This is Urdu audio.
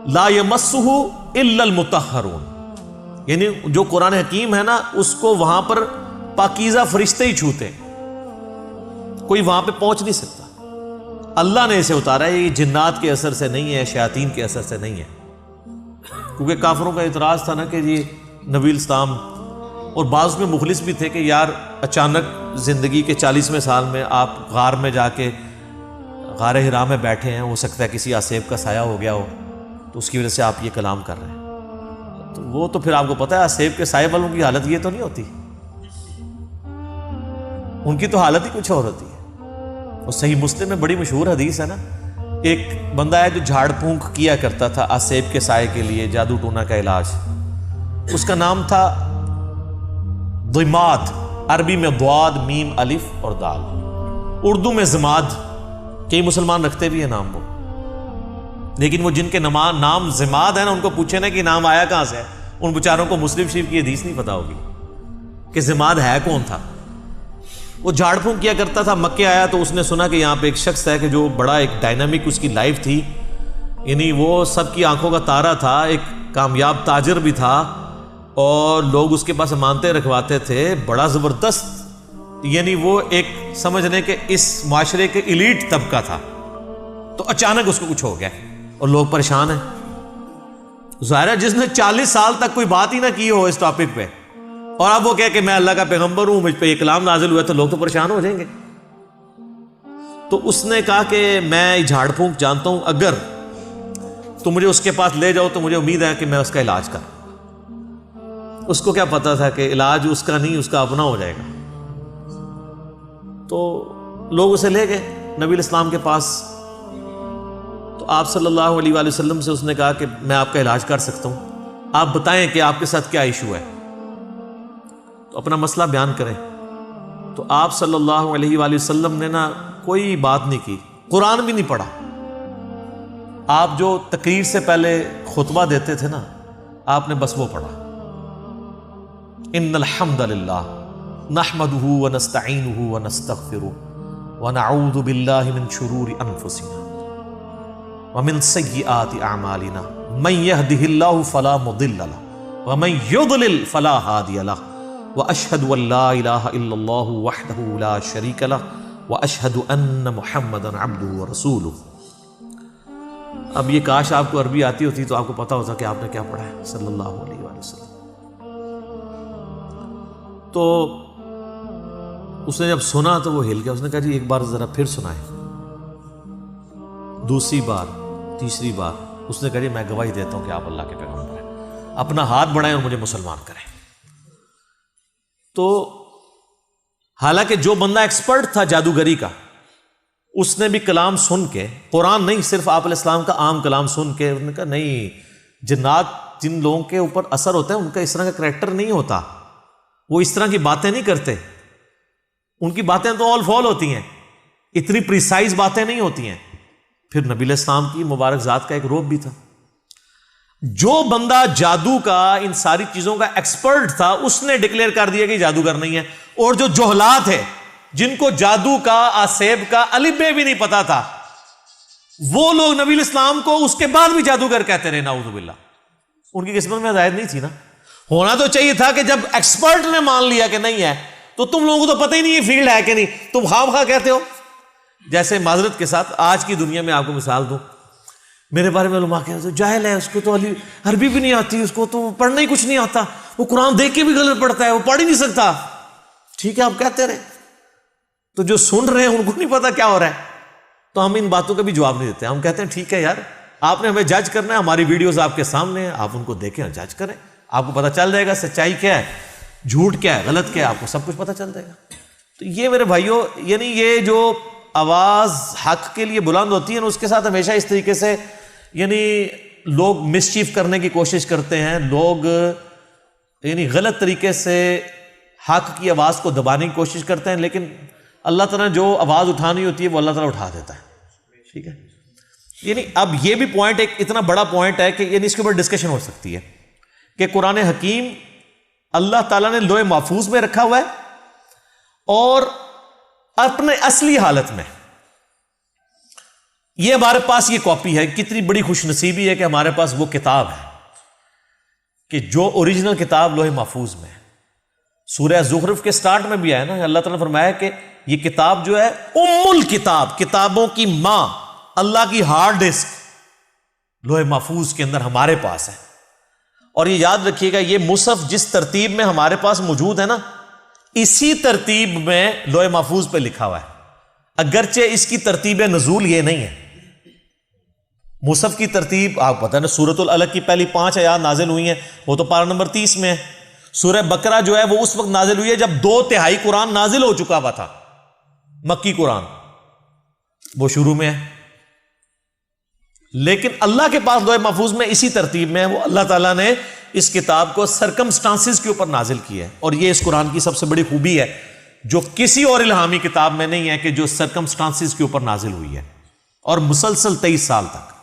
لا یمسہ الا المطہرون، یعنی جو قرآن حکیم ہے نا اس کو وہاں پر پاکیزہ فرشتے ہی چھوتے ہیں، کوئی وہاں پہ پہنچ نہیں سکتا۔ اللہ نے اسے اتارا ہے، یہ جنات کے اثر سے نہیں ہے، شیاطین کے اثر سے نہیں ہے، کیونکہ کافروں کا اعتراض تھا نا کہ یہ نبی الاسلام، اور بعض میں مخلص بھی تھے کہ یار اچانک زندگی کے 40ویں سال میں آپ غار میں جا کے غار حرا میں بیٹھے ہیں، ہو سکتا ہے کسی آسیب کا سایہ ہو گیا ہو تو اس کی وجہ سے آپ یہ کلام کر رہے ہیں، تو وہ تو پھر آپ کو پتہ ہے آسیب کے سائے والوں کی حالت یہ تو نہیں ہوتی، ان کی تو حالت ہی کچھ اور ہوتی ہے۔ اور صحیح مسلم میں بڑی مشہور حدیث ہے نا، ایک بندہ ہے جو جھاڑ پھونک کیا کرتا تھا آسیب کے سائے کے لیے، جادو ٹونا کا علاج، اس کا نام تھا ضماد، عربی میں ضاد میم الف اور دال، اردو میں ضماد، کئی مسلمان رکھتے بھی ہیں نام وہ، لیکن وہ جن کے نام ضماد ہے نا ان کو پوچھے نا کہ نام آیا کہاں سے ہے، ان بیچاروں کو مسلم شریف کی حدیث نہیں پتا ہوگی کہ ضماد ہے کون تھا۔ وہ جھاڑ پھونک کیا کرتا تھا، مکے آیا تو اس نے سنا کہ یہاں پہ ایک شخص ہے کہ جو بڑا ایک ڈائنامک اس کی لائف تھی، یعنی وہ سب کی آنکھوں کا تارا تھا، ایک کامیاب تاجر بھی تھا اور لوگ اس کے پاس امانتیں رکھواتے تھے، بڑا زبردست، یعنی وہ ایک سمجھ لیں کہ اس معاشرے کے ایلیٹ طبقہ تھا۔ تو اچانک اس کو کچھ ہو گیا اور لوگ پریشان ہیں، ظاہر ہے جس نے 40 سال تک کوئی بات ہی نہ کی ہو اس ٹاپک پہ، اور اب وہ کہے کہ میں اللہ کا پیغمبر ہوں، مجھ پہ یہ کلام نازل ہوا ہے، تو لوگ تو پریشان ہو جائیں گے۔ تو اس نے کہا کہ میں جھاڑ پھونک جانتا ہوں، اگر تم مجھے اس کے پاس لے جاؤ تو مجھے امید ہے کہ میں اس کا علاج کروں۔ اس کو کیا پتا تھا کہ علاج اس کا نہیں، اس کا اپنا ہو جائے گا۔ تو لوگ اسے لے گئے نبی الاسلام کے پاس، تو آپ صلی اللہ علیہ وآلہ وسلم سے اس نے کہا کہ میں آپ کا علاج کر سکتا ہوں، آپ بتائیں کہ آپ کے ساتھ کیا ایشو ہے، تو اپنا مسئلہ بیان کریں۔ تو آپ صلی اللہ علیہ وآلہ وسلم نے نا کوئی بات نہیں کی، قرآن بھی نہیں پڑھا۔ آپ جو تقریر سے پہلے خطبہ دیتے تھے نا، آپ نے بس وہ پڑھا، ان الحمد للہ نحمده ونستعینه ونستغفره ونعوذ باللہ من شرور انفسنا ومن سیئات اعمالنا من يهده الله فلا مضل له ومن يضلل فلا هادی له واشهد ان لا الہ الا اللہ وحدہ لا شریک له واشهد ان محمدا عبدہ ورسولہ۔ اب یہ کاش آپ کو عربی آتی ہوتی تو آپ کو پتا ہوتا کہ آپ نے کیا پڑھا ہے صلی اللہ علیہ وآلہ وسلم۔ تو اس نے جب سنا تو وہ ہل گیا، اس نے کہا جی ایک بار ذرا پھر سنائیں۔ دوسری بار، تیسری بار، اس نے کہا جی میں گواہی دیتا ہوں کہ آپ اللہ کے پیغمبر ہیں، اپنا ہاتھ بڑھائیں اور مجھے مسلمان کریں۔ تو حالانکہ جو بندہ ایکسپرٹ تھا جادوگری کا، اس نے بھی کلام سن کے، قرآن نہیں صرف آپ علیہ السلام کا عام کلام سن کے، انہوں نے کہا نہیں، جنات جن لوگوں کے اوپر اثر ہوتا ہے ان کا اس طرح کا کریکٹر نہیں ہوتا، وہ اس طرح کی باتیں نہیں کرتے، ان کی باتیں تو آل فال ہوتی ہیں، اتنی پریسائز باتیں نہیں ہوتی ہیں۔ پھر نبی علیہ السلام کی مبارک ذات کا ایک روب بھی تھا۔ جو بندہ جادو کا، ان ساری چیزوں کا ایکسپرٹ تھا، اس نے ڈکلیئر کر دیا کہ جادوگر نہیں ہے، اور جو جہلات ہے جن کو جادو کا، آسیب کا الف بے بھی نہیں پتا تھا، وہ لوگ نبی علیہ السلام کو اس کے بعد بھی جادوگر کہتے رہے، نعوذ باللہ۔ ان کی قسمت میں ہدایت نہیں تھی نا، ہونا تو چاہیے تھا کہ جب ایکسپرٹ نے مان لیا کہ نہیں ہے تو تم لوگوں کو تو پتہ ہی نہیں یہ فیلڈ ہے کہ نہیں، تم خواہ خواہ کہتے ہو۔ جیسے معذرت کے ساتھ آج کی دنیا میں آپ کو مثال دوں، میرے بارے میں علماء کہتے ہیں جاہل ہے، اس کو تو عربی بھی نہیں آتی، اس کو تو پڑھنا ہی کچھ نہیں آتا، وہ قرآن دیکھ کے بھی غلط پڑھتا ہے، وہ پڑھ ہی نہیں سکتا۔ ٹھیک ہے، آپ کہتے رہے، تو جو سن رہے ہیں ان کو نہیں پتا کیا ہو رہا ہے، تو ہم ان باتوں کا بھی جواب نہیں دیتے، ہم کہتے ہیں ٹھیک ہے یار، آپ نے ہمیں جج کرنا ہے، ہماری ویڈیوز آپ کے سامنے ہیں، آپ ان کو دیکھیں اور جج کریں، آپ کو پتہ چل جائے گا سچائی کیا ہے، جھوٹ کیا ہے، غلط کیا ہے، آپ کو سب کچھ پتہ چل جائے گا۔ تو یہ میرے بھائیوں، یعنی یہ جو آواز حق کے لیے بلند ہوتی ہے نا، اس کے ساتھ ہمیشہ اس طریقے سے یعنی لوگ مسچیف کرنے کی کوشش کرتے ہیں، لوگ یعنی غلط طریقے سے حق کی آواز کو دبانے کی کوشش کرتے ہیں، لیکن اللہ تعالیٰ جو آواز اٹھانی ہوتی ہے وہ اللہ تعالیٰ اٹھا دیتا ہے۔ ٹھیک ہے، یعنی اب یہ بھی پوائنٹ ایک اتنا بڑا پوائنٹ ہے کہ یعنی اس کے اوپر ڈسکشن ہو سکتی ہے کہ قرآن حکیم اللہ تعالیٰ نے لوح محفوظ میں رکھا ہوا ہے، اور اپنے اصلی حالت میں یہ ہمارے پاس یہ کاپی ہے. کتنی بڑی خوش نصیبی ہے کہ ہمارے پاس وہ کتاب ہے کہ جو اوریجنل کتاب لوح محفوظ میں ہے. سورہ زخرف کے سٹارٹ میں بھی آیا نا, اللہ تعالیٰ نے فرمایا کہ یہ کتاب جو ہے ام الکتاب, کتابوں کی ماں, اللہ کی ہارڈ ڈسک لوح محفوظ کے اندر ہمارے پاس ہے. اور یہ یاد رکھیے گا, یہ مصحف جس ترتیب میں ہمارے پاس موجود ہے نا, اسی ترتیب میں لوح محفوظ پہ لکھا ہوا ہے, اگرچہ اس کی ترتیب نزول یہ نہیں ہے. مصحف کی ترتیب آپ پتہ نا, سورۃ العلق کی پہلی 5 آیات نازل ہوئی ہیں, وہ تو پارہ نمبر 30 میں ہے. سورہ بقرہ جو ہے وہ اس وقت نازل ہوئی ہے جب 2/3 قرآن نازل ہو چکا ہوا تھا, مکی قرآن, وہ شروع میں ہے. لیکن اللہ کے پاس لوح محفوظ میں اسی ترتیب میں ہے. وہ اللہ تعالیٰ نے اس کتاب کو سرکمسٹانسز کے اوپر نازل کیا ہے, اور یہ اس قرآن کی سب سے بڑی خوبی ہے جو کسی اور الہامی کتاب میں نہیں ہے, کہ جو سرکمسٹانسز کے اوپر نازل ہوئی ہے اور مسلسل 23 سال تک.